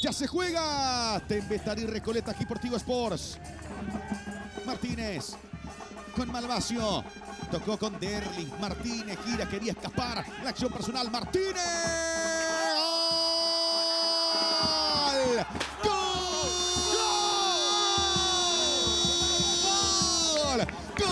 Ya se juega. Tembestarí Recoleta aquí por Tigo Sports. Martínez con Malvacio. Tocó con Derli. Martínez gira, quería escapar. La acción personal. Martínez. ¡Gol! ¡Gol! ¡Gol!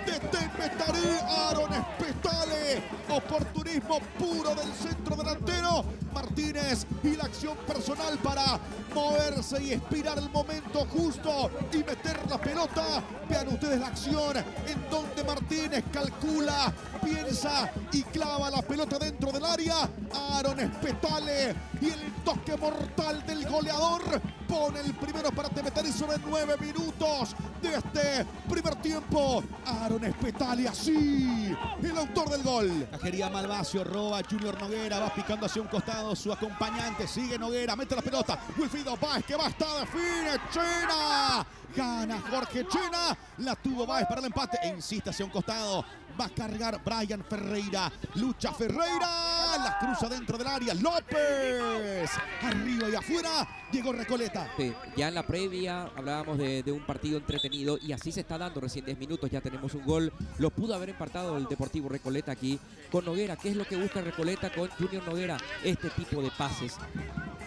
De Tembestarí, Aaron Espetale. Oportunismo puro del centro delantero. Martínez y la acción personal para moverse y expirar el momento justo y meter la pelota. Vean ustedes la acción en donde Martínez calcula, piensa y clava la pelota dentro del área. Aaron Espetale y el toque mortal del goleador pone el primero para Tembestarí sobre 9 minutos de este primer tiempo. Aaron Espetale, así, el autor del gol. Cajería Malvacio, roba Junior Noguera, va picando hacia un costado su acompañante, sigue Noguera, mete la pelota, Wilfrido Báez que va hasta define, Chena, gana Jorge Chena, la tuvo Báez para el empate e insiste hacia un costado, va a cargar Brian Ferreira, lucha Ferreira, la cruza dentro del área, López, arriba y afuera, Diego Recoleta. Sí, ya en la previa hablábamos de un partido entretenido y así se está dando recién 10 minutos, ya tenemos un gol, lo pudo haber empatado el Deportivo Recoleta aquí con Noguera. ¿Qué es lo que busca Recoleta con Junior Noguera? Este tipo de pases.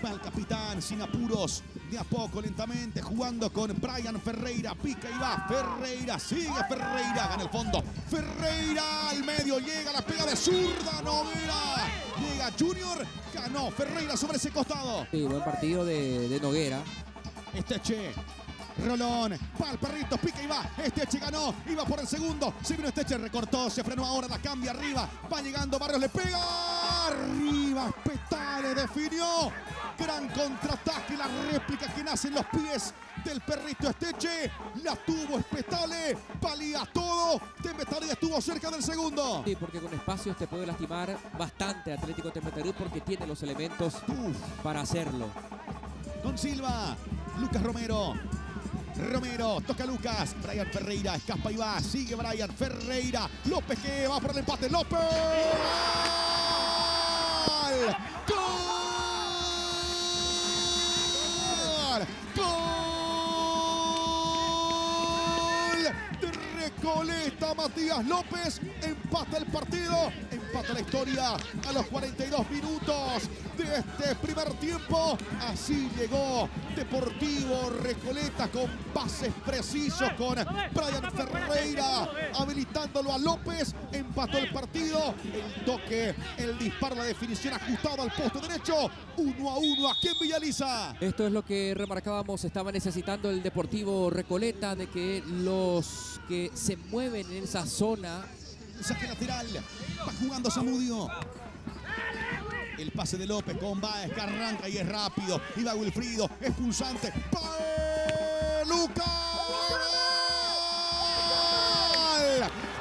Va el capitán sin apuros, de a poco, lentamente, jugando con Brian Ferreira, pica y va, Ferreira, sigue Ferreira, gana el fondo, Ferreira al medio, llega la pega de zurda, Noguera, llega Junior, ganó Ferreira sobre ese costado. Sí, buen partido de Noguera. Esteche, Rolón, va el perrito, pica y va, Esteche ganó, iba por el segundo, se vino Esteche, recortó, se frenó ahora, la cambia arriba, va llegando Barrios, le pega, arriba, Espetale, definió, gran contraataque, la réplica que nace en los pies del perrito Esteche, la tuvo Espetale, valía todo, Tembestarí estuvo cerca del segundo. Sí, porque con espacios te puede lastimar bastante Atlético Tembestarí porque tiene los elementos para hacerlo. Con Silva, Lucas Romero, toca Lucas, Brian Ferreira, escapa y va, sigue Brian Ferreira, López que va por el empate, López, ¡gol! ¡Gol! De Recoleta, Matías López, empata el partido, empata la historia a los 42 minutos de este primer tiempo. Así llegó Deportivo Recoleta con pases precisos con Brian Ferreira habilitándolo a López, empató el partido, el toque, el disparo, la definición ajustado al poste derecho, 1-1 aquí en Villaliza. Esto es lo que remarcábamos, estaba necesitando el Deportivo Recoleta, de que los que se mueven en esa zona. Saque lateral, va jugando Zamudio. El pase de López con Báez que arranca y es rápido. Y va Wilfrido, es pulsante. ¡Báez! ¡Lucas!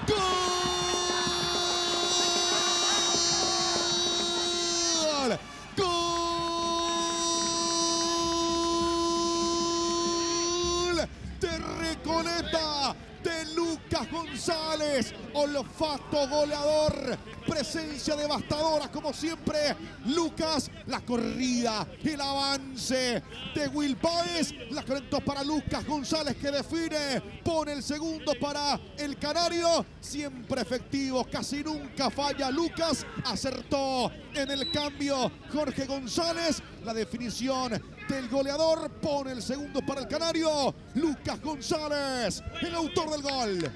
¡Gol! ¡Gol! ¡Gol! De Recoleta, de Lucas González, olfato goleador, presencia devastadora como siempre. Lucas, la corrida, el avance de Will Báez, la conectó para Lucas González que define, pone el segundo para el canario, siempre efectivo, casi nunca falla Lucas, acertó en el cambio Jorge González, la definición del goleador, pone el segundo para el canario, Lucas González, el autor del gol.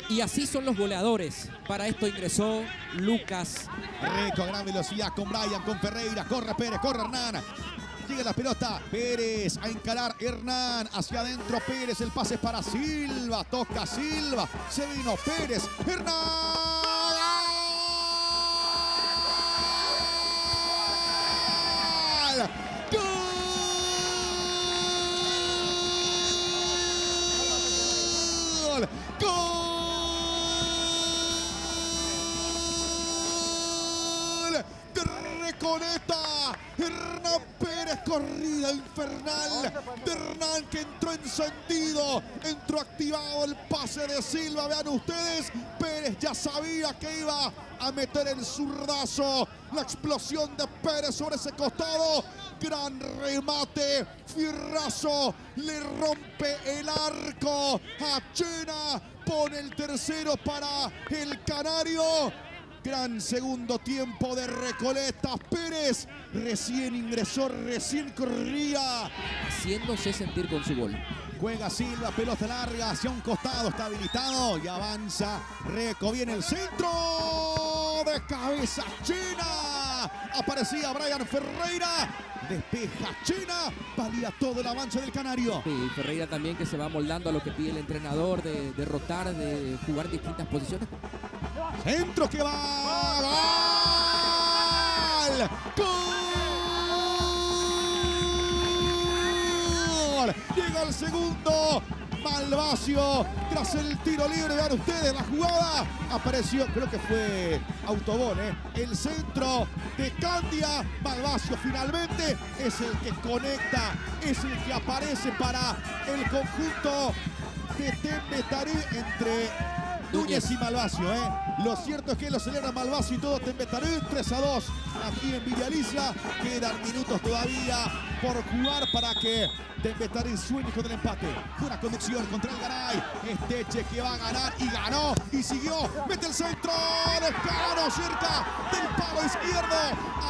Y así son los goleadores. Para esto ingresó Lucas. Reco a gran velocidad con Brian, con Ferreira. Corre Pérez, corre Hernán. Llega la pelota. Pérez a encarar. Hernán hacia adentro. Pérez, el pase para Silva. Toca Silva. Se vino Pérez. Hernán. ¡Gol! ¡Gol! De Recoleta, Hernán Pérez, corrida infernal de Hernán que entró encendido, entró activado el pase de Silva, vean ustedes, Pérez ya sabía que iba a meter el zurdazo. La explosión de Pérez sobre ese costado. Gran remate. Fierrazo le rompe el arco a Chena. Pone el tercero para el canario. Gran segundo tiempo de Recoleta. Pérez recién ingresó, recién corría. Haciéndose sentir con su gol. Juega Silva, pelota larga hacia un costado, está habilitado y avanza. Reco, viene el centro de cabeza Chena. Aparecía Brian Ferreira, despeja Chena, valía todo el avance del canario. Sí, Ferreira también, que se va moldando a lo que pide el entrenador, de rotar, de jugar distintas posiciones. Centro que va, ¡gol! ¡Gol! Llega el segundo. Malvasio tras el tiro libre. Vean ustedes la jugada. Apareció, creo que fue autogol, el centro de Candia. Malvasio finalmente es el que conecta, es el que aparece para el conjunto de Tembetarí entre Núñez y Malvasio. Lo cierto es que lo celebra Malvasio y todo Tembetarí. 3-2 aquí en Villa Alicia. Quedan minutos todavía por jugar para que Tembetarí sueñe con el empate. Buena conducción contra el Garay. Esteche que va a ganar y ganó y siguió. Mete el centro de Cano cerca del palo izquierdo.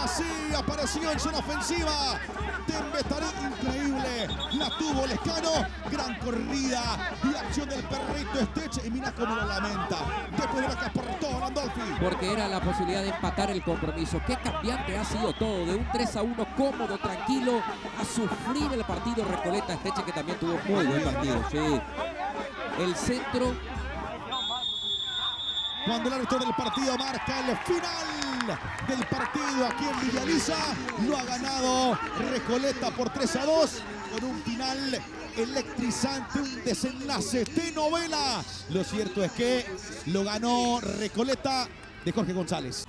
Así apareció en zona ofensiva. Tembetarí, increíble. La tuvo Lescano. Gran corrida y acción del perrito Esteche. Y mira cómo lo lamenta. Después de la que aportó Landolfi. Porque era la posibilidad de empatar el compromiso. Qué cambiante ha sido todo. De un 3-1 cómodo, tranquilo, a sufrir el partido Recoleta. Esteche, que también tuvo muy buen partido. Sí. El centro. Cuando el árbitro del partido marca el final del partido aquí en Villa Alicia, lo ha ganado Recoleta por 3-2 con un final electrizante, un desenlace de novela. Lo cierto es que lo ganó Recoleta de Jorge González.